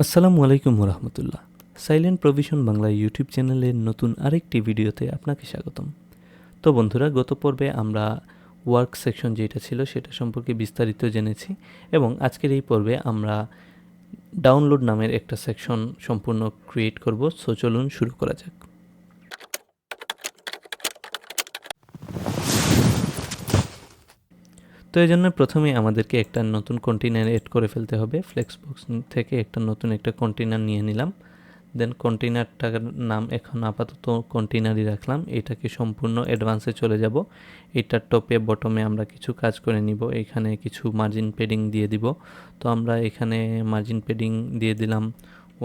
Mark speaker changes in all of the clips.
Speaker 1: আসসালামু আলাইকুম রহমতুল্লাহ। Silent provision Bangla YouTube চ্যানেলের নতুন আরেকটি ভিডিওতে আপনাকে স্বাগতম। তো বন্ধুরা, গত পর্বে আমরা ওয়ার্ক সেকশন যেটা ছিল সেটা সম্পর্কে বিস্তারিত জেনেছি এবং আজকের এই পর্বে আমরা ডাউনলোড নামের একটা সেকশন সম্পূর্ণ ক্রিয়েট করব। সো চলুন শুরু করা যাক। তো এই জন্য প্রথমে আমাদেরকে একটা নতুন কন্টেইনার এড করে ফেলতে হবে। ফ্লেক্সবক্স থেকে একটা নতুন কন্টেইনার নিয়ে নিলাম। দেন কন্টেইনারটার নাম এখন আপাতত কন্টেইনারই রাখলাম। এটাকে সম্পূর্ণ অ্যাডভান্সে চলে যাব। এটার টপে বটমে আমরা কিছু কাজ করে নিব। এখানে কিছু মার্জিন পেডিং দিয়ে দিব। তো আমরা এখানে মার্জিন পেডিং দিয়ে দিলাম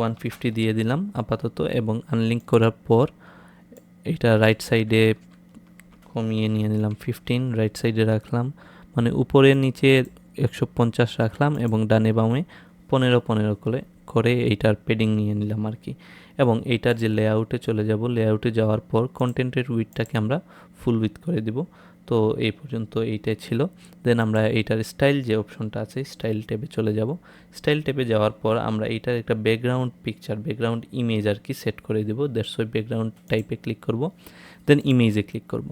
Speaker 1: 150 দিয়ে দিলাম আপাতত, এবং আনলিঙ্ক করার পর এটা রাইট সাইডে কমিয়ে নিয়ে নিলাম 15, রাইট সাইডে রাখলাম, মানে উপরে নিচে 150 রাখলাম এবং ডানে বামে 15 করে এইটার পেডিং নিয়ে নিলাম আর কি। এবং এইটার যে লেআউটে চলে যাব, লেআউটে যাওয়ার পর কন্টেন্টের উইথটাকে আমরা ফুল উইথ করে দিব। তো এই পর্যন্ত এইটাই ছিল। দেন আমরা এইটার স্টাইল যে অপশনটা আছে স্টাইল ট্যাবে চলে যাব। স্টাইল ট্যাবে যাওয়ার পর আমরা এইটার একটা ব্যাকগ্রাউন্ড পিকচার, ব্যাকগ্রাউন্ড ইমেজ আর কি সেট করে দেবো। দ্যাটস ওয়াই ব্যাকগ্রাউন্ড টাইপে ক্লিক করব। দেন ইমেজে ক্লিক করব।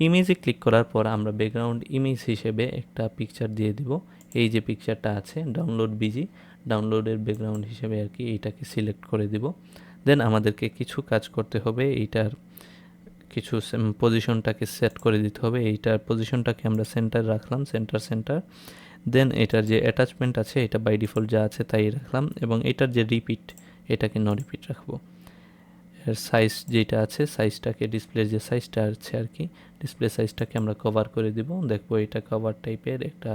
Speaker 1: ইমেজে ক্লিক করার পর আমরা ব্যাকগ্রাউন্ড ইমেজ হিসেবে একটা পিকচার দিয়ে দিব। এই যে পিকচারটা আছে ডাউনলোড বিজি, ডাউনলোডের ব্যাকগ্রাউন্ড হিসেবে আর কি এইটাকে সিলেক্ট করে দিব। দেন আমাদেরকে কিছু কাজ করতে হবে। এইটার কিছু পজিশনটাকে সেট করে দিতে হবে। এইটার পজিশনটাকে আমরা সেন্টার রাখলাম, সেন্টার। দেন এটার যে অ্যাটাচমেন্ট আছে এটা বাই ডিফল্ট যা আছে তাই রাখলাম, এবং এটার যে রিপিট এটাকে নো রিপিট রাখবো। এর সাইজ যেটা আছে, সাইজটাকে ডিসপ্লে যে সাইজটা আছে আর কি, ডিসপ্লে সাইজটাকে আমরা কভার করে দিব। দেখবো এটা কভার টাইপের একটা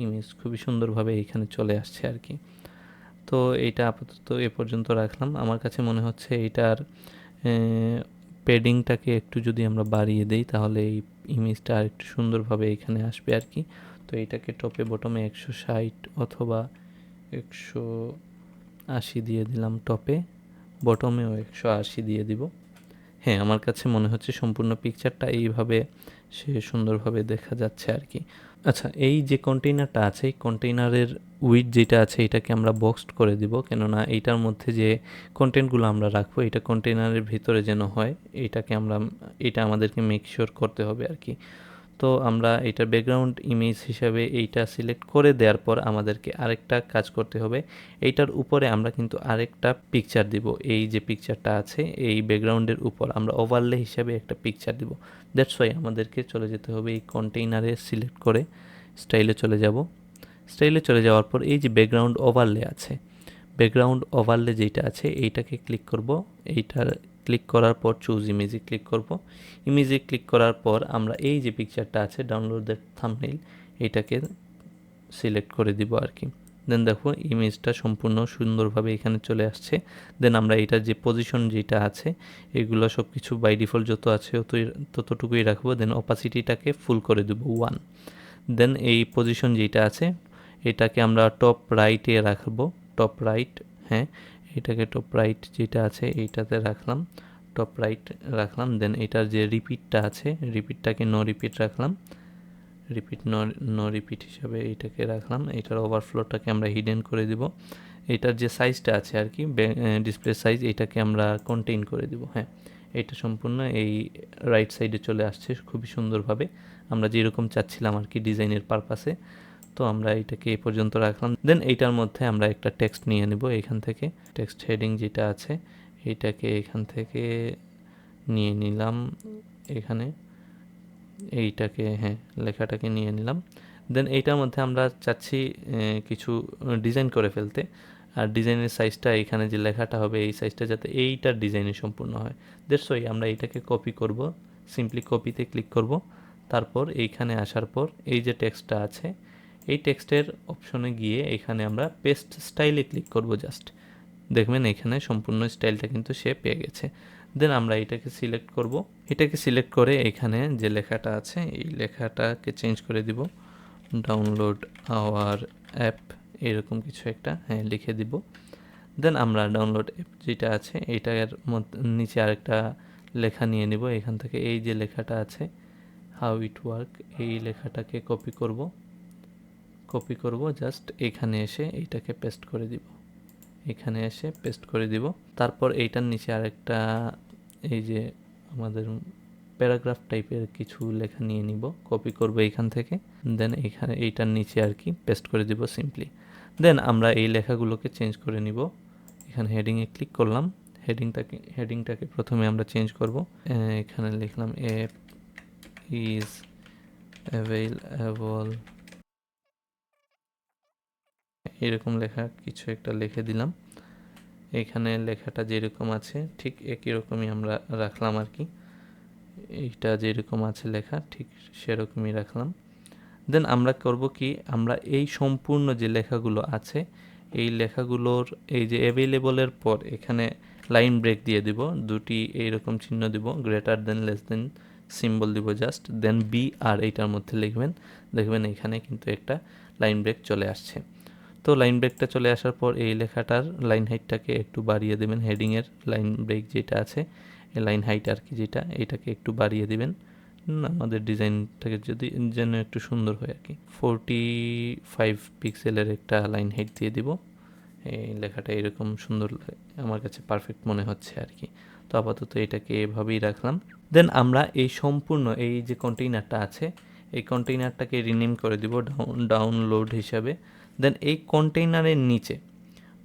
Speaker 1: ইমেজ খুবই সুন্দরভাবে এখানে চলে আসছে আর কি। তো এইটা আপাতত এ পর্যন্ত রাখলাম। আমার কাছে মনে হচ্ছে এইটার পেডিংটাকে একটু যদি আমরা বাড়িয়ে দেই তাহলে এই ইমেজটা আর একটু সুন্দরভাবে এখানে আসবে আর কি। তো এইটাকে টপে বটমে 160 অথবা 180 দিয়ে দিলাম টপে, বটমেও 180 দিয়ে দিব। হ্যাঁ, আমার কাছে মনে হচ্ছে সম্পূর্ণ পিকচারটা এইভাবে সে সুন্দরভাবে দেখা যাচ্ছে আর কি। আচ্ছা, এই যে কন্টেইনারটা আছে, এই কন্টেইনারের উইথ যেটা আছে এটাকে আমরা বক্সড করে দিব, কেননা এইটার মধ্যে যে কন্টেন্টগুলো আমরা রাখবো এটা কন্টেইনারের ভিতরে যেন হয়, এটা আমাদেরকে মেক শিওর করতে হবে আর কি। তো আমরা এটার ব্যাকগ্রাউন্ড ইমেজ হিসাবে এইটা সিলেক্ট করে দেওয়ার পর আমাদেরকে আরেকটা কাজ করতে হবে। এইটার উপরে আমরা কিন্তু আরেকটা পিকচার দিব। এই যে পিকচারটা আছে এই ব্যাকগ্রাউন্ডের উপর আমরা ওভারলে হিসাবে একটা পিকচার দিব। দ্যাটস ওয়াই আমাদেরকে চলে যেতে হবে এই কন্টেইনারে, সিলেক্ট করে স্টাইলে চলে যাব। স্টাইলে চলে যাওয়ার পর এই যে ব্যাকগ্রাউন্ড ওভারলে আছে, ব্যাকগ্রাউন্ড ওভারলে যেটা আছে এইটাকে ক্লিক করব। এইটার ক্লিক করার পর চুজ ইমেজে ক্লিক করব। ইমেজে ক্লিক করার পর আমরা এই যে পিকচারটা আছে ডাউনলোডের থাম্বনেইল এইটাকে সিলেক্ট করে দিব আর কি। দেন দেখো ইমেজটা সম্পূর্ণ সুন্দরভাবে এখানে চলে আসছে। দেন আমরা এটার যে পজিশন যেটা আছে এগুলো সব কিছু বাই ডিফল্ট যত আছে ততটুকুই রাখবো। দেন অপাসিটিটাকে ফুল করে দেবো 1। দেন এই পজিশন যেটা আছে এটাকে আমরা টপ রাইটে রাখবো, টপ রাইট, হ্যাঁ এটাকে টপ রাইট যেটা আছে এইটাতে রাখলাম, টপ রাইট রাখলাম। দেন এটার যে রিপিটটা আছে রিপিটটাকে নো রিপিট রাখলাম, রিপিট নো রিপিট হিসাবে এইটাকে রাখলাম। এটার ওভারফ্লোটাকে আমরা হিডেন করে দিব। এটার যে সাইজটা আছে আর কি ডিসপ্লে সাইজ এটাকে আমরা কন্টেইন করে দিব। হ্যাঁ, এটা সম্পূর্ণ এই রাইট সাইডে চলে আসছে খুবই সুন্দরভাবে, আমরা যেরকম চাচ্ছিলাম আর কি ডিজাইনের পারপাসে। তো আমরা এটাকে এই পর্যন্ত রাখলাম। দেন এইটার মধ্যে আমরা একটা টেক্সট নিয়ে নেব এখান থেকে। টেক্সট হেডিং যেটা আছে এইটাকে এখান থেকে নিয়ে নিলাম এখানে, এইটাকে হ্যাঁ লেখাটাকে নিয়ে নিলাম। দেন এইটার মধ্যে আমরা চাচ্ছি কিছু ডিজাইন করে ফেলতে, আর ডিজাইনের সাইজটা এখানে যে লেখাটা হবে এই সাইজটা যাতে এইটার ডিজাইনে সম্পূর্ণ হয়। দ্যাটস ওয়াই আমরা এইটাকে কপি করব, সিম্পলি কপিতে ক্লিক করব। তারপর এইখানে আসার পর এই যে টেক্সটটা আছে এই টেক্সটের অপশনে গিয়ে এখানে আমরা পেস্ট স্টাইলে ক্লিক করব জাস্ট। দেখবেন এখানে সম্পূর্ণ স্টাইলটা কিন্তু সে পেয়ে গেছে। দেন আমরা এটাকে সিলেক্ট করব। এটাকে সিলেক্ট করে এখানে যে লেখাটা আছে এই লেখাটাকে চেঞ্জ করে দিব, ডাউনলোড আওয়ার অ্যাপ এরকম কিছু একটা হ্যাঁ লিখে দিব। দেন আমরা ডাউনলোড অ্যাপ যেটা আছে এইটার নিচে আরেকটা লেখা নিয়ে নিব এখান থেকে। এই যে লেখাটা আছে হাউ ইট ওয়ার্ক এই লেখাটাকে কপি করব জাস্ট এখানে এসে এইটাকে পেস্ট করে দিব। এখানে এসে পেস্ট করে দিব। তারপর এইটার নিচে আরেকটা এই যে আমাদের প্যারাগ্রাফ টাইপের কিছু লেখা নিয়ে নিব, কপি করব এইখান থেকে, দেন এখানে এইটার নিচে আর কি পেস্ট করে দিব সিম্পলি। দেন আমরা এই লেখাগুলোকে চেঞ্জ করে নিব। এখানে হেডিংয়ে ক্লিক করলাম, হেডিংটাকে প্রথমে আমরা চেঞ্জ করব। এখানে লিখলাম অ্যাপ ইজ অ্যাভেইলেবল, এরকম লেখা কিছু একটা লিখে দিলাম। এখানে লেখাটা যেরকম আছে ঠিক একই রকমই আমরা রাখলাম আর কি, এইটা যেরকম আছে লেখা ঠিক সেরকমই রাখলাম। দেন আমরা করব কি, আমরা এই সম্পূর্ণ যে লেখাগুলো আছে এই লেখাগুলোর এই যে অ্যাভেলেবলের পর এখানে লাইন ব্রেক দিয়ে দিব, দুটি এইরকম চিহ্ন দিব, greater than less than symbol দিব জাস্ট, দেন বি আর এইটার মধ্যে লিখবেন, দেখবেন এখানে কিন্তু একটা লাইন ব্রেক চলে আসছে। তো লাইন ব্রেকটা চলে আসার পর এই লেখাটার লাইন হাইটটাকে একটু বাড়িয়ে দেবেন, হেডিংয়ের লাইন ব্রেক যেটা আছে এই লাইন হাইট আর কি যেটা, এটাকে একটু বাড়িয়ে দিবেন আমাদের ডিজাইনটাকে যদি যেন একটু সুন্দর হয় আর কি। 45 পিক্সেলের একটা লাইন হাইট দিয়ে দিব। এই লেখাটা এরকম সুন্দর আমার কাছে পারফেক্ট মনে হচ্ছে আর কি। তো আপাতত এটাকে এভাবেই রাখলাম। দেন আমরা এই সম্পূর্ণ এই যে কন্টেইনারটা আছে এই কন্টেইনারটাকে রিনেম করে দিব ডাউনলোড হিসাবে। দেন এই কন্টেইনারের নিচে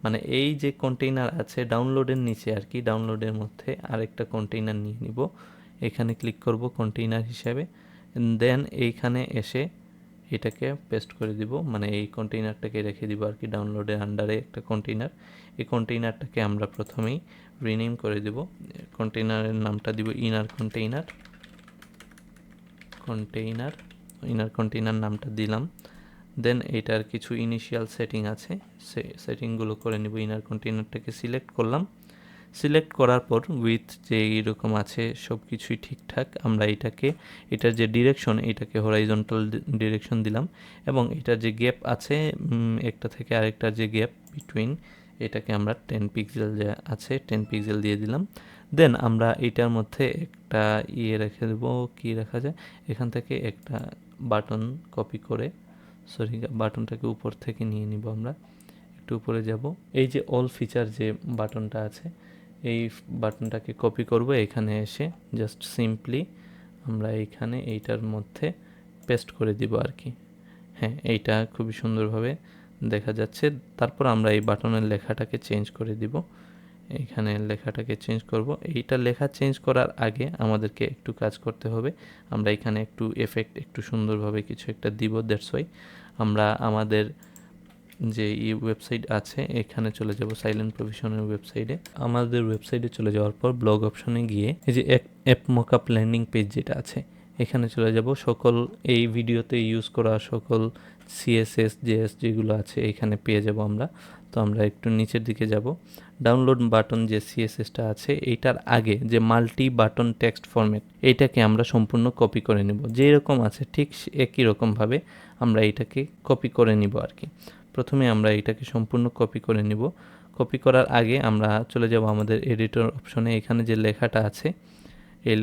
Speaker 1: মানে এই যে কন্টেইনার আছে ডাউনলোডের নিচে আর কি, ডাউনলোডের মধ্যে আরেকটা কন্টেইনার নিয়ে নিব, এখানে ক্লিক করব কন্টেইনার হিসাবে। দেন এইখানে এসে এটাকে পেস্ট করে দিব, মানে এই কন্টেইনারটাকে রেখে দিব আর কি, ডাউনলোডের আন্ডারে একটা কন্টেইনার। এই কন্টেইনারটাকে আমরা প্রথমেই রিনেম করে দিব, কন্টেইনারের নামটা দিব ইনার কন্টেইনার নামটা দিলাম। দেন এটার কিছু ইনিশিয়াল সেটিং আছে, সেটিংগুলো করে নিব। ইনার কন্টেইনারটাকে সিলেক্ট করলাম, সিলেক্ট করার পর উইথ যে এইরকম আছে সব কিছুই ঠিকঠাক, আমরা এটার যে ডিরেকশন এটাকে হরাইজন্টাল ডিরেকশন দিলাম, এবং এটার যে গ্যাপ আছে একটা থেকে আরেকটার যে গ্যাপ বিটুইন এটাকে আমরা 10 পিক্সেল যে আছে 10 পিক্সেল দিয়ে দিলাম। দেন আমরা এটার মধ্যে একটা রেখে দেবো, কি রাখা যায়, এখান থেকে একটা বাটন কপি করে, বাটনটাকে উপর থেকে নিয়ে নিব, আমরা একটু উপরে যাব, এই যে অল ফিচার যে বাটনটা আছে এই বাটনটাকে কপি করব, এখানে এসে জাস্ট সিম্পলি আমরা এইখানে এইটার মধ্যে পেস্ট করে দিব আর কি। হ্যাঁ, এইটা খুবই সুন্দরভাবে দেখা যাচ্ছে। তারপর আমরা এই বাটনের লেখাটাকে চেঞ্জ করে দিব, এইখানে লেখাটাকে চেঞ্জ করব। এইটা লেখা চেঞ্জ করার আগে আমাদেরকে একটু কাজ করতে হবে, আমরা এখানে একটু এফেক্ট একটু সুন্দরভাবে কিছু একটা দিব। দ্যাটস ওয়াই আমরা আমাদের যে ওয়েবসাইট আছে এখানে চলে যাব, সাইলেন্ট প্রভিশনের ওয়েবসাইটে। আমাদের ওয়েবসাইটে চলে যাওয়ার পর ব্লগ অপশনে গিয়ে এই যে অ্যাপ মকআপ ল্যান্ডিং পেজ যেটা আছে এখানে চলে যাব, সকল এই ভিডিওতে ইউজ করা সকল সিএসএস জেএস যেগুলো আছে এখানে পেয়ে যাব আমরা। তো আমরা একটু নিচের দিকে যাব, ডাউনলোড বাটন যে সিএসএসটা আছে এইটার আগে যে মাল্টি বাটন টেক্সট ফরম্যাট এইটাকে আমরা সম্পূর্ণ কপি করে নেব, যেরকম আছে ঠিক একই রকমভাবে আমরা এইটাকে কপি করে নিব আর কি। প্রথমে আমরা এইটাকে সম্পূর্ণ কপি করে নিব। কপি করার আগে আমরা চলে যাব আমাদের এডিটর অপশনে, এখানে যে লেখাটা আছে এই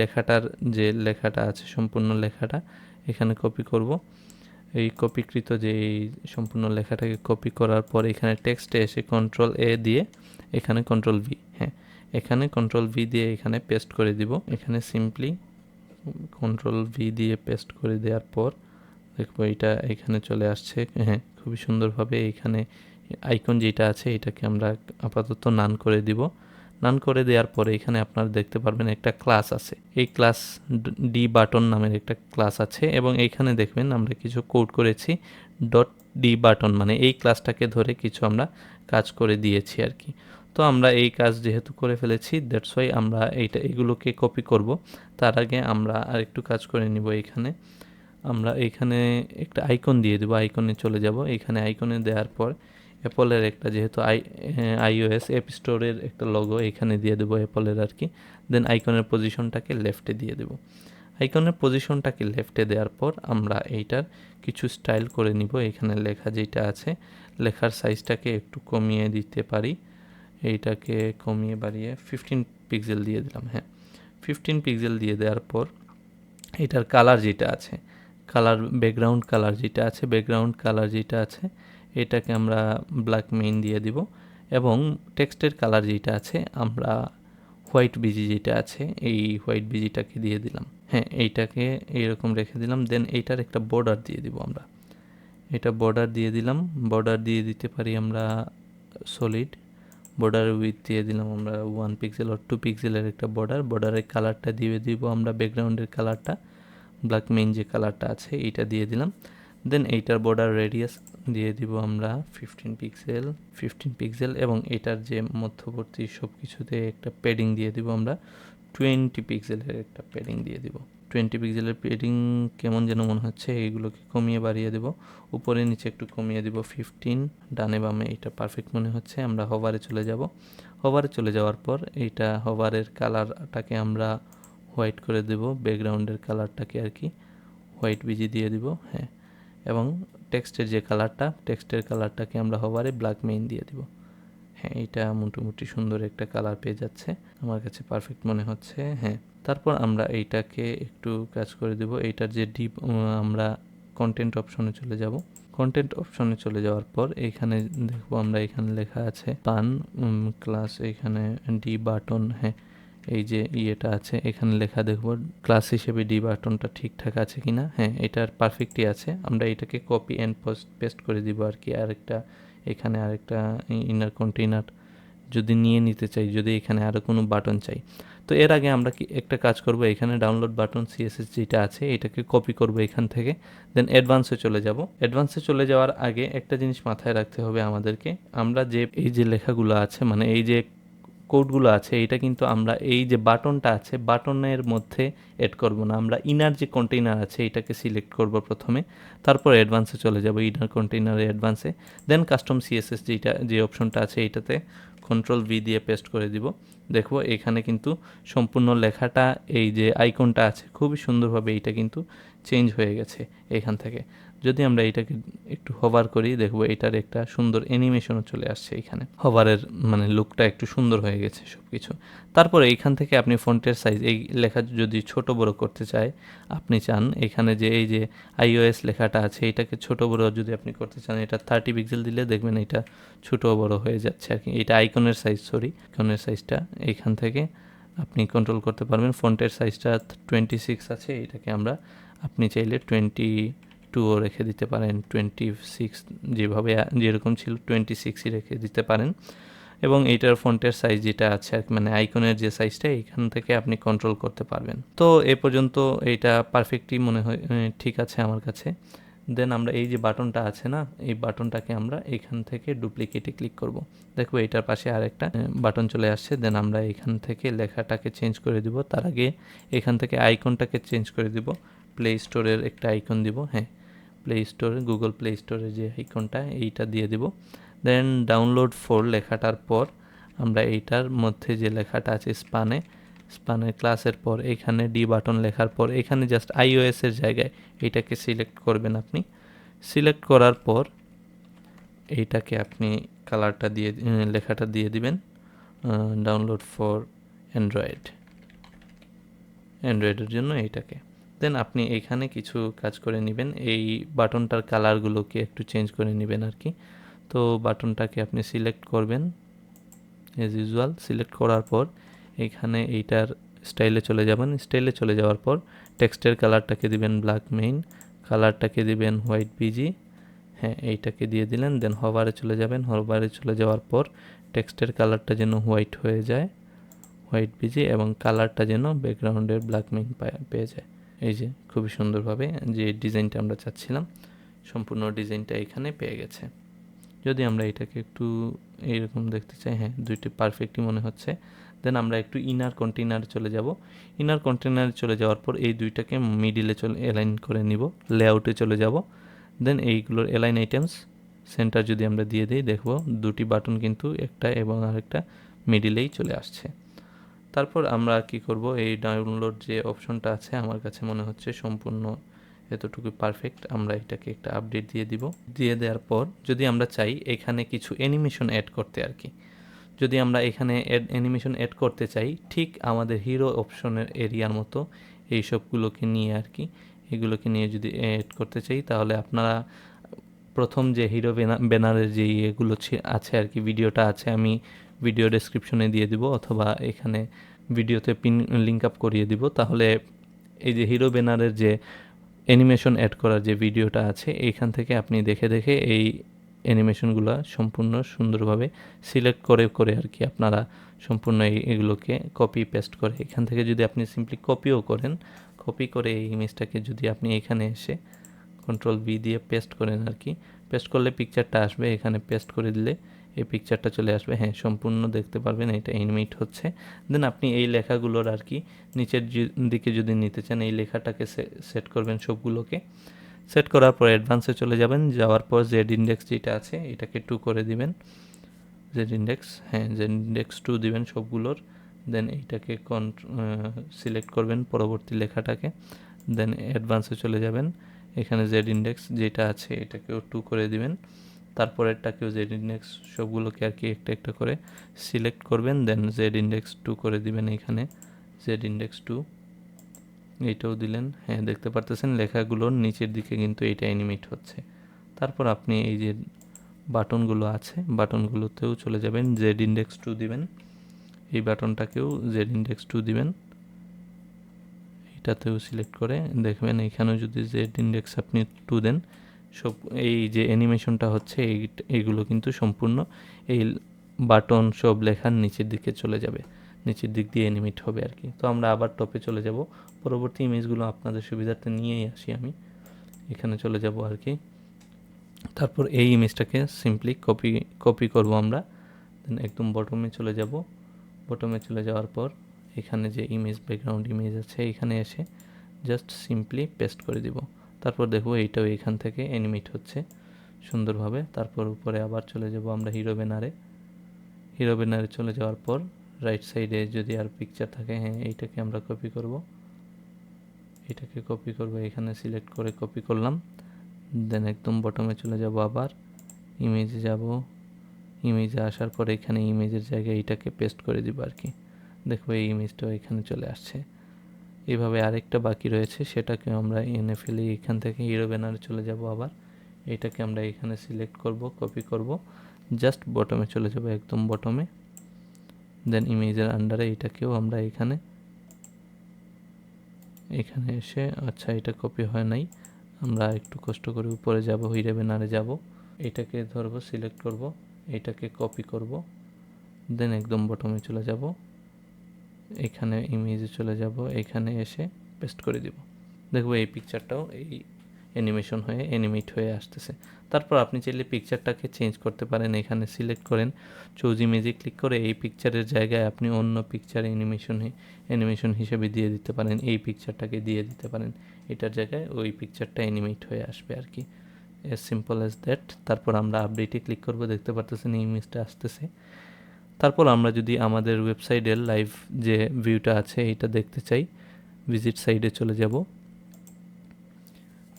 Speaker 1: লেখাটা আছে সম্পূর্ণ লেখাটা এখানে কপি করব। এই কপিকৃত যে এই সম্পূর্ণ লেখাটাকে কপি করার পর এখানে টেক্সটে এসে কন্ট্রোল এ দিয়ে এখানে কন্ট্রোল ভি, হ্যাঁ এখানে কন্ট্রোল ভি দিয়ে এখানে পেস্ট করে দিব। এখানে সিম্পলি কন্ট্রোল ভি দিয়ে পেস্ট করে দেওয়ার পর দেখবো এটা এখানে চলে আসছে। হ্যাঁ, খুবই সুন্দরভাবে এখানে আইকন যেটা আছে এটাকে আমরা আপাতত নান করে দিব। নান করে দেওয়ার পরে এখানে আপনারা দেখতে পারবেন একটা ক্লাস আছে, এই ক্লাস ডি বাটন নামের একটা ক্লাস আছে, এবং এইখানে দেখবেন আমরা কিছু কোড করেছি ডট ডি বাটন, মানে এই ক্লাসটাকে ধরে কিছু আমরা কাজ করে দিয়েছি আর কি। তো আমরা এই কাজ যেহেতু করে ফেলেছি দ্যাটস ওয়াই আমরা এগুলোকে কপি করব। তার আগে আমরা আরেকটু কাজ করে নিব। আমরা এইখানে একটা আইকন দিয়ে দেবো, আইকনে চলে যাব, এইখানে আইকনে দেওয়ার পর অ্যাপলের একটা যেহেতু আইওএস অ্যাপ স্টোরের একটা লোগো এখানে দিয়ে দেবো অ্যাপলের আর কি। দেন আইকনের পজিশনটাকে লেফটে দিয়ে দেবো। আইকনের পজিশনটাকে লেফটে দেওয়ার পর আমরা এইটার কিছু স্টাইল করে নিব। এখানে লেখা যেটা আছে লেখার সাইজটাকে একটু কমিয়ে দিতে পারি, এইটাকে কমিয়ে বাড়িয়ে 15 পিক্সেল দিয়ে দিলাম। হ্যাঁ, 15 পিক্সেল দিয়ে দেওয়ার পর এটার কালার যেটা আছে ব্যাকগ্রাউন্ড কালার যেটা আছে এটাকে আমরা ব্ল্যাক মেইন দিয়ে দিব, এবং টেক্সটের কালার যেটা আছে আমরা হোয়াইট বিজি যেটা আছে এই হোয়াইট বিজিটাকে দিয়ে দিলাম। হ্যাঁ, এইটাকে এইরকম রেখে দিলাম। দেন এইটার একটা বর্ডার দিয়ে দিব আমরা। এটা বর্ডার দিয়ে দিলাম। বর্ডার দিয়ে দিতে পারি আমরা সলিড বর্ডার উইথ দিয়ে দিলাম আমরা 1 পিক্সেল আর 2 পিক্সেলের একটা বর্ডারের কালারটা দিয়ে দিব আমরা ব্যাকগ্রাউন্ডের কালারটা ব্ল্যাক মেইন যে কালারটা আছে এইটা দিয়ে দিলাম। দেন এইটার বর্ডার রেডিয়াস দিয়ে দিব আমরা 15 পিক্সেল এবং এটার যে মধ্যবর্তী সব কিছুতে একটা প্যাডিং দিয়ে দিব আমরা 20 পিক্সেলের একটা প্যাডিং দিয়ে দিব। 20 পিক্সেলের প্যাডিং কেমন যেন মনে হচ্ছে, এইগুলোকে কমিয়ে বাড়িয়ে দেব, উপরে নিচে একটু কমিয়ে দিব 15, ডানে বামে এটা পারফেক্ট মনে হচ্ছে। আমরা হভারে চলে যাব। হভারে চলে যাওয়ার পর এইটা হভারের কালারটাকে আমরা হোয়াইট করে দেব, ব্যাকগ্রাউন্ডের কালারটাকে আর কি হোয়াইট বিজি দিয়ে দিব। হ্যাঁ, এবং টেক্সটের যে কালারটা টেক্সটের কালারটাকে আমরা হভারে ব্ল্যাক মেইন দিয়ে দিব। হ্যাঁ, এটা মোটামুটি সুন্দর একটা কালার পেয়ে যাচ্ছে, আমার কাছে পারফেক্ট মনে হচ্ছে। হ্যাঁ, তারপর আমরা এইটাকে একটু কাজ করে দেব। এইটার যে ডিপ আমরা কন্টেন্ট অপশনে চলে যাব। কন্টেন্ট অপশনে চলে যাওয়ার পর এইখানে দেখবো আমরা এখানে লেখা আছে পান ক্লাস, এইখানে ডি বাটন। হ্যাঁ, এই যে ইয়েটা আছে এখানে লেখা দেখব ক্লাস হিসেবে ডি বাটনটা ঠিকঠাক আছে কিনা। হ্যাঁ, এটার পারফেক্টই আছে। আমরা এটাকে কপি অ্যান্ড পেস্ট করে দিব আর কি। আরেকটা এখানে আরেকটা ইনার কন্টেইনার যদি নিয়ে নিতে চাই, যদি এখানে আরও কোনো বাটন চাই, তো এর আগে আমরা কি একটা কাজ করব, এখানে ডাউনলোড বাটন সিএসএস যেটা আছে এটাকে কপি করব এখান থেকে। দেন অ্যাডভান্সে চলে যাব। অ্যাডভান্সে চলে যাওয়ার আগে একটা জিনিস মাথায় রাখতে হবে আমাদেরকে, আমরা যে এই যে লেখাগুলো আছে মানে এই যে কোডগুলো আছে এটা কিন্তু আমরা এই যে বাটনটা আছে বাটনের মধ্যে এড করব না, আমরা ইনার যে কন্টেইনার আছে এটাকে সিলেক্ট করব প্রথমে, তারপর অ্যাডভান্সে চলে যাব, ইনার কন্টেইনারে অ্যাডভান্সে। দেন কাস্টম সিএসএস যেটা যে অপশনটা আছে এইটাতে কন্ট্রোল ভি দিয়ে পেস্ট করে দিব। দেখো এখানে কিন্তু সম্পূর্ণ লেখাটা এই যে আইকনটা আছে খুবই সুন্দরভাবে এইটা কিন্তু চেঞ্জ হয়ে গেছে এখান থেকে। যদি আমরা এটাকে একটু হভার করি দেখবো এটার একটা সুন্দর অ্যানিমেশনও চলে আসছে এখানে, হভারের মানে লুকটা একটু সুন্দর হয়ে গেছে সব কিছু। তারপরে এইখান থেকে আপনি ফন্টের সাইজ এই লেখা যদি ছোট বড় করতে চায় আপনি চান, এখানে যে এই যে iOS লেখাটা আছে এটাকে ছোট বড় যদি আপনি করতে চান এটা 30 পিক্সেল দিলে দেখবেন এটা ছোট বড় হয়ে যাচ্ছে আর কি। এটা আইকনের সাইজ, আইকনের সাইজটা এইখান থেকে আপনি কন্ট্রোল করতে পারবেন। ফন্টের সাইজটা 26 আছে, এটাকে আমরা আপনি চাইলে 22ও রেখে দিতে পারেন, 26 যেভাবে যেরকম ছিল 26ই রেখে দিতে পারেন। এবং এইটার ফন্টের সাইজ যেটা আছে আর মানে আইকনের যে সাইজটা এইখান থেকে আপনি কন্ট্রোল করতে পারবেন। তো এ পর্যন্ত এইটা পারফেক্টই মনে হয় ঠিক আছে আমার কাছে। দেন আমরা এই যে বাটনটা আছে না এই বাটনটাকে আমরা এখান থেকে ডুপ্লিকেটে ক্লিক করব। দেখো এইটার পাশে আরেকটা বাটন চলে আসছে। দেন আমরা এখান থেকে লেখাটাকে চেঞ্জ করে দিব, তার আগে এখান থেকে আইকনটাকে চেঞ্জ করে দিব, প্লে স্টোরের একটা আইকন দিব। হ্যাঁ, প্লে স্টোরে গুগল প্লে স্টোরের যে আইকনটা এইটা দিয়ে দিব। দেন ডাউনলোড ফর লেখাটার পর আমরা এইটার মধ্যে যে লেখাটা আছে স্পানের ক্লাসের পর এখানে ডি বাটন লেখার পর এখানে জাস্ট iOS এর জায়গায় এইটাকে সিলেক্ট করবেন আপনি। সিলেক্ট করার পর এইটাকে আপনি কালারটা দিয়ে লেখাটা দিয়ে দিবেন ডাউনলোড ফর অ্যান্ড্রয়েডের জন্য এইটাকে। দেন আপনি এখানে কিছু কাজ করে নেবেন, এই বাটনটার কালারগুলোকে একটু চেঞ্জ করে নেবেন আর কি। তো বাটনটাকে আপনি সিলেক্ট করবেন এজ ইউজুয়াল। সিলেক্ট করার পর এখানে এইটার স্টাইলে চলে যাবেন। স্টাইলে চলে যাওয়ার পর টেক্সটের কালারটাকে দিবেন ব্ল্যাক মেইন, কালারটাকে দিবেন হোয়াইট বিজি। হ্যাঁ, এইটাকে দিয়ে দিলেন। দেন হভারে চলে যাবেন। হভারে চলে যাওয়ার পর টেক্সটের কালারটা যেন হোয়াইট হয়ে যায়, হোয়াইট বিজি, এবং কালারটা যেন ব্যাকগ্রাউন্ডের ব্ল্যাক মেইন পেয়ে যায়। এই যে খুবই সুন্দরভাবে যে ডিজাইনটা আমরা চাচ্ছিলাম সম্পূর্ণ ডিজাইনটা এখানে পেয়ে গেছে। যদি আমরা এটাকে একটু এইরকম দেখতে চাই, হ্যাঁ দুইটি পারফেক্টই মনে হচ্ছে। দেন আমরা একটু ইনার কন্টেইনারে চলে যাব। ইনার কন্টেইনারে চলে যাওয়ার পর এই দুইটাকে মিডিলে অ্যালাইন করে নিব, লেআউটে চলে যাব। দেন এইগুলোর অ্যালাইন আইটেমস সেন্টার যদি আমরা দিয়ে দিই দেখব দুটি বাটন কিন্তু একটা এবং আরেকটা মিডিলেই চলে আসছে। তারপর আমরা কি করব, এই ডাউনলোড যে অপশনটা আছে আমার কাছে মনে হচ্ছে সম্পূর্ণ এতটুকু পারফেক্ট। আমরা এটাকে একটা আপডেট দিয়ে দিব। দিয়ে দেওয়ার পর যদি আমরা চাই এখানে কিছু অ্যানিমেশন অ্যাড করতে আর কি, যদি আমরা এখানে অ্যানিমেশন অ্যাড করতে চাই ঠিক আমাদের হিরো অপশনের এরিয়ার মতো এইসবগুলোকে নিয়ে আর কি, এগুলোকে নিয়ে যদি অ্যাড করতে চাই তাহলে আপনারা প্রথম যে হিরো ব্যানারের যে ইয়েগুলো আছে আর কি, ভিডিওটা আছে, আমি ভিডিও ডেসক্রিপশনে দিয়ে দিব অথবা এখানে ভিডিওতে পিন লিঙ্ক আপ করিয়ে দিব। তাহলে এই যে হিরো ব্যানারের যে অ্যানিমেশন অ্যাড করার যে ভিডিওটা আছে, এইখান থেকে আপনি দেখে দেখে এই অ্যানিমেশনগুলো সম্পূর্ণ সুন্দরভাবে সিলেক্ট করে করে আর কি আপনারা সম্পূর্ণ এগুলোকে কপি পেস্ট করে এখান থেকে যদি আপনি সিম্পলি কপিও করেন, কপি করে এই ইমেজটাকে যদি আপনি এখানে এসে কন্ট্রোল বি দিয়ে পেস্ট করেন আর কি, পেস্ট করলে পিকচারটা আসবে, এখানে পেস্ট করে দিলে এই পিকচারটা চলে আসবে। হ্যাঁ, সম্পূর্ণ দেখতে পারবেন এটা অ্যানিমেট হচ্ছে। দেন আপনি এই লেখাগুলোর আর কি নিচের দিকে যদি নিতে চান, এই লেখাটাকে সেট করবেন সবগুলোকে। সেট করার পর অ্যাডভান্সে চলে যাবেন, যাওয়ার পর জেড ইন্ডেক্স যেটা আছে এটাকে 2 করে দিবেন, জেড ইন্ডেক্স, হ্যাঁ জেড ইন্ডেক্স 2 দিবেন সবগুলোর। দেন এইটাকে সিলেক্ট করবেন পরবর্তী লেখাটাকে, দেন অ্যাডভান্সে চলে যাবেন, এখানে জেড ইন্ডেক্স যেটা আছে এটাকেও 2 করে দিবেন, তারপরেরটাকেও জেড ইন্ডেক্স সবগুলোকে আর কি একটা একটা করে সিলেক্ট করবেন, দেন জেড ইন্ডেক্স 2 করে দিবেন, এখানে জেড ইন্ডেক্স 2 এইটাও দিলেন। হ্যাঁ, দেখতে পারতেছেন লেখাগুলোর নিচের দিকে কিন্তু এইটা অ্যানিমেট হচ্ছে। তারপর আপনি এই যে বাটনগুলো আছে বাটনগুলোতেও চলে যাবেন, জেড ইন্ডেক্স 2 দিবেন, এই বাটনটাকেও জেড ইন্ডেক্স 2 দিবেন, এটাতেও সিলেক্ট করে দেখবেন এখানেও যদি জেড ইন্ডেক্স আপনি 2 দেন, সব এই যে অ্যানিমেশনটা হচ্ছে এইগুলো কিন্তু সম্পূর্ণ এই বাটন সব লেখার নিচের দিকে চলে যাবে, নিচের দিক দিয়ে অ্যানিমেট হবে আর কি। তো আমরা আবার টপে চলে যাব, পরবর্তী ইমেজগুলো আপনাদের সুবিধার্থে নিয়েই আসি আমি, এখানে চলে যাব আর কি। তারপর এই ইমেজটাকে সিম্পলি কপি করব আমরা, দেন একদম বটমে চলে যাব, বটমে চলে যাওয়ার পর এখানে যে ইমেজ ব্যাকগ্রাউন্ড ইমেজ আছে এখানে এসে জাস্ট সিম্পলি পেস্ট করে দিব। তারপর দেখব এইটাও এখান থেকে অ্যানিমেট হচ্ছে সুন্দরভাবে। তারপর উপরে আবার চলে যাব আমরা হিরো ব্যানারে, হিরো ব্যানারে চলে যাওয়ার পর রাইট সাইডে যদি আর পিকচার থাকে, হ্যাঁ এইটাকে আমরা কপি করব, এটাকে কপি করব, এখানে সিলেক্ট করে কপি করলাম, দেন একদম বটমে চলে যাব, আবার ইমেজে যাব, ইমেজে আসার পর এখানে ইমেজের জায়গায় এইটাকে পেস্ট করে দিব আর কি। দেখো এই ইমেজটাও এখানে চলে আসছে। এইভাবে আরেকটা বাকি রয়েছে, সেটাকে আমরা এনে ফেলি, এখান থেকে হিরো ব্যানারে চলে যাব, আবার এটাকে আমরা এখানে সিলেক্ট করব, কপি করব, জাস্ট বটমে চলে যাব, একদম বটমে, দেন ইমেজের আন্ডারে এটাকেও আমরা এখানে এসে, আচ্ছা এটা কপি হয় নাই, আমরা একটু কষ্ট করে উপরে যাব, হিরো ব্যানারে যাব, এটাকে ধরবো, সিলেক্ট করব, এটাকে কপি করব, দেন একদম বটমে চলে যাব, এখানে ইমেজে চলে যাব, এখানে এসে পেস্ট করে দিব। দেখবো এই পিকচারটাও এই অ্যানিমেশন হয়ে অ্যানিমেট হয়ে আসতেছে। তারপর আপনি চাইলে পিকচারটাকে চেঞ্জ করতে পারেন, এখানে সিলেক্ট করেন, চুজ ইমেজে ক্লিক করে এই পিকচারের জায়গায় আপনি অন্য পিকচার অ্যানিমেশন হিসেবে দিয়ে দিতে পারেন, এই পিকচারটাকে দিয়ে দিতে পারেন, এটার জায়গায় ওই পিকচারটা অ্যানিমেট হয়ে আসবে আর কি, এজ সিম্পল অ্যাজ দ্যাট। তারপর আমরা আপডেটে ক্লিক করব, দেখতে পারতেছেন এই ইমেজটা আসতেছে। তারপর আমরা যদি আমাদের ওয়েবসাইটের লাইভ যে ভিউটা আছে এটা দেখতে চাই, ভিজিট সাইটে চলে যাব,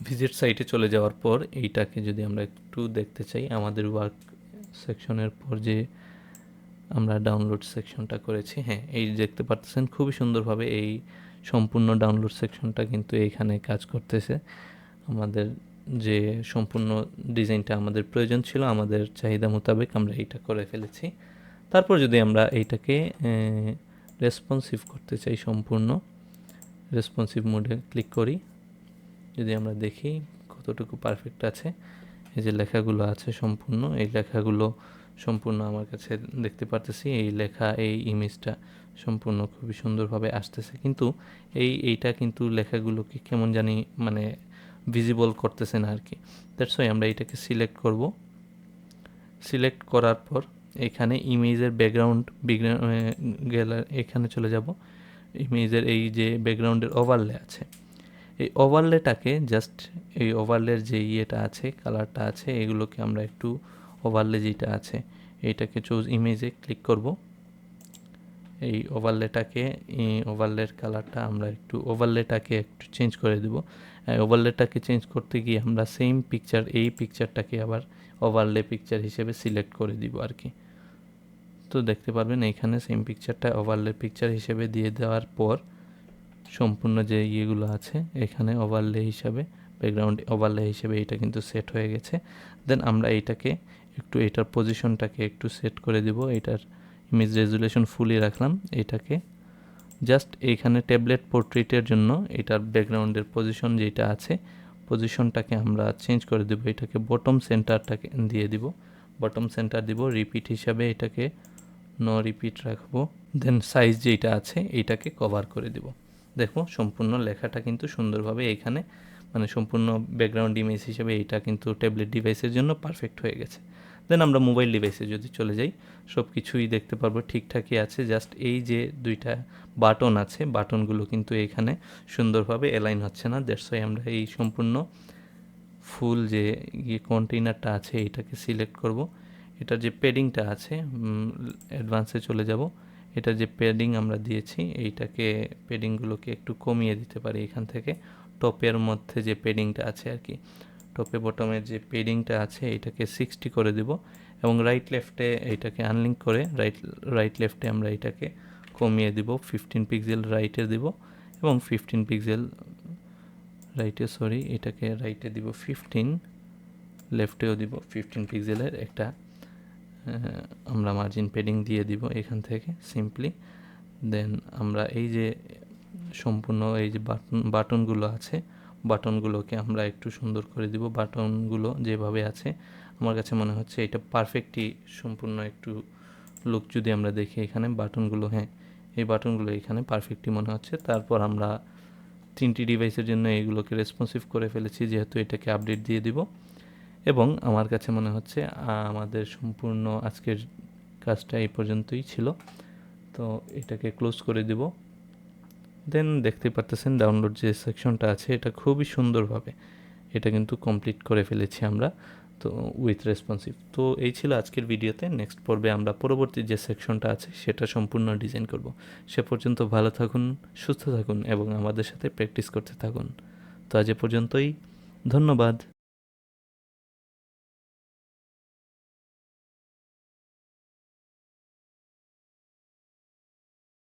Speaker 1: ভিজিট সাইটে চলে যাওয়ার পর এইটাকে যদি আমরা একটু দেখতে চাই, আমাদের ওয়ার্ক সেকশনের পর যে আমরা ডাউনলোড সেকশনটা করেছি, হ্যাঁ এই দেখতে পাচ্ছেন খুবই সুন্দরভাবে এই সম্পূর্ণ ডাউনলোড সেকশনটা কিন্তু এইখানে কাজ করতেছে। আমাদের যে সম্পূর্ণ ডিজাইনটা আমাদের প্রয়োজন ছিল, আমাদের চাহিদা মোতাবেক আমরা এইটা করে ফেলেছি। তারপর যদি আমরা এইটাকে রেসপন্সিভ করতে চাই, সম্পূর্ণ রেসপন্সিভ মোডে ক্লিক করি, যদি আমরা দেখি কতটুকু পারফেক্ট আছে, এই যে লেখাগুলো আছে সম্পূর্ণ, এই লেখাগুলো সম্পূর্ণ আমার কাছে দেখতে পারতেছি, এই লেখা এই ইমেজটা সম্পূর্ণ খুবই সুন্দরভাবে আসতেছে, কিন্তু এইটা কিন্তু লেখাগুলোকে কেমন জানি মানে ভিজিবল করতেছে না আর কি। দ্যাটস ওয়াই আমরা এটাকে সিলেক্ট করব, সিলেক্ট করার পর এখানে ইমেজের ব্যাকগ্রাউন্ড গ্যালারি এখানে চলে যাব, ইমেজের এই যে ব্যাকগ্রাউন্ডের ওভারলে আছে, এই ওভারলেটাকে জাস্ট এই ওভারলের যে ইয়েটা আছে কালারটা আছে এগুলোকে আমরা একটু ওভারলে যেটা আছে এইটাকে চুজ ইমেজে ক্লিক করব, এই ওভারলেটাকে ওভারলের কালারটা আমরা একটু ওভারলেটাকে একটু চেঞ্জ করে দেব। ওভারলেটাকে চেঞ্জ করতে গিয়ে আমরা সেম পিকচার এই পিকচারটাকে আবার ওভারলে পিকচার হিসেবে সিলেক্ট করে দিব আর কি। তো দেখতে পারবেন এইখানে সেম পিকচারটা ওভারলে পিকচার হিসেবে দিয়ে দেওয়ার পর সম্পূর্ণ যে ইয়েগুলো আছে এখানে ওভারলে হিসাবে ব্যাকগ্রাউন্ড ওভারলে হিসেবে এটা কিন্তু সেট হয়ে গেছে। দেন আমরা এইটাকে একটু এটার পজিশনটাকে একটু সেট করে দিব। এটার ইমেজ রেজুলেশন ফুলই রাখলাম। এটাকে জাস্ট এইখানে ট্যাবলেট পোর্ট্রেটের জন্য এটার ব্যাকগ্রাউন্ডের পজিশন যেটা আছে পজিশনটাকে আমরা চেঞ্জ করে দেব। এটাকে বটম সেন্টারটাকে দিয়ে দিব, বটম সেন্টার দিব। রিপিট হিসাবে এটাকে নো রিপিট রাখবো। দেন সাইজ যেটা আছে এইটাকে কভার করে দিব। দেখো সম্পূর্ণ লেখাটা কিন্তু সুন্দরভাবে এইখানে মানে সম্পূর্ণ ব্যাকগ্রাউন্ড ইমেজ হিসেবে এইটা কিন্তু ট্যাবলেট ডিভাইসের জন্য পারফেক্ট হয়ে গেছে। দেন আমরা মোবাইল ডিভাইসে যদি চলে যাই সব কিছুই দেখতে পারবো ঠিকঠাকই আছে। জাস্ট এই যে দুইটা বাটন আছে বাটনগুলো কিন্তু এখানে সুন্দরভাবে অ্যালাইন হচ্ছে না। দ্যাটস ওয়াই আমরা এই সম্পূর্ণ ফুল যে কন্টেইনারটা আছে এটাকে সিলেক্ট করব। এটার যে প্যাডিংটা আছে অ্যাডভান্সে চলে যাব। এটার যে প্যাডিং আমরা দিয়েছি এইটাকে প্যাডিংগুলোকে একটু কমিয়ে দিতে পারি এখান থেকে। টপের মধ্যে যে প্যাডিংটা আছে আর কি, টপে বটমের যে প্যাডিংটা আছে এটাকে 60 করে দেব এবং রাইট লেফটে এইটাকে আনলিঙ্ক করে রাইট লেফটে আমরা এটাকে কমিয়ে দিব। 15 পিক্সেল রাইটে দিব এবং 15 পিক্সেল রাইটে এটাকে রাইটে দিব 15, লেফটেও দিব 15 পিক্সেলের একটা আমরা মার্জিন প্যাডিং দিয়ে দিব এখান থেকে সিম্পলি। দেন আমরা এই যে সম্পূর্ণ এই যে বাটনগুলো আছে বাটনগুলোকে আমরা একটু সুন্দর করে দিব। বাটনগুলো যেভাবে আছে আমার কাছে মনে হচ্ছে এটা পারফেক্টই সম্পূর্ণ একটু লুক যদি আমরা দেখি এখানে বাটনগুলো, হ্যাঁ এই বাটনগুলো এখানে পারফেক্টই মনে হচ্ছে। তারপর আমরা 3টি ডিভাইসের জন্য এইগুলোকে রেসপন্সিভ করে ফেলেছি যেহেতু এটাকে আপডেট দিয়ে দিব। এবং আমার কাছে মনে হচ্ছে আমাদের সম্পূর্ণ আজকের কাজটা এই পর্যন্তই ছিল। তো এটাকে ক্লোজ করে দিব। দেন দেখতে পারতেছেন ডাউনলোড যে সেকশনটা আছে এটা খুবই সুন্দরভাবে এটা কিন্তু কমপ্লিট করে ফেলেছি আমরা তো উইথ রেসপন্সিভ। তো এই ছিল আজকের ভিডিওতে। নেক্সট পর্বে আমরা পরবর্তী যে সেকশনটা আছে সেটা সম্পূর্ণ ডিজাইন করব। সে পর্যন্ত ভালো থাকুন, সুস্থ থাকুন এবং আমাদের সাথে প্র্যাকটিস করতে থাকুন। তো আজ এ পর্যন্তই, ধন্যবাদ।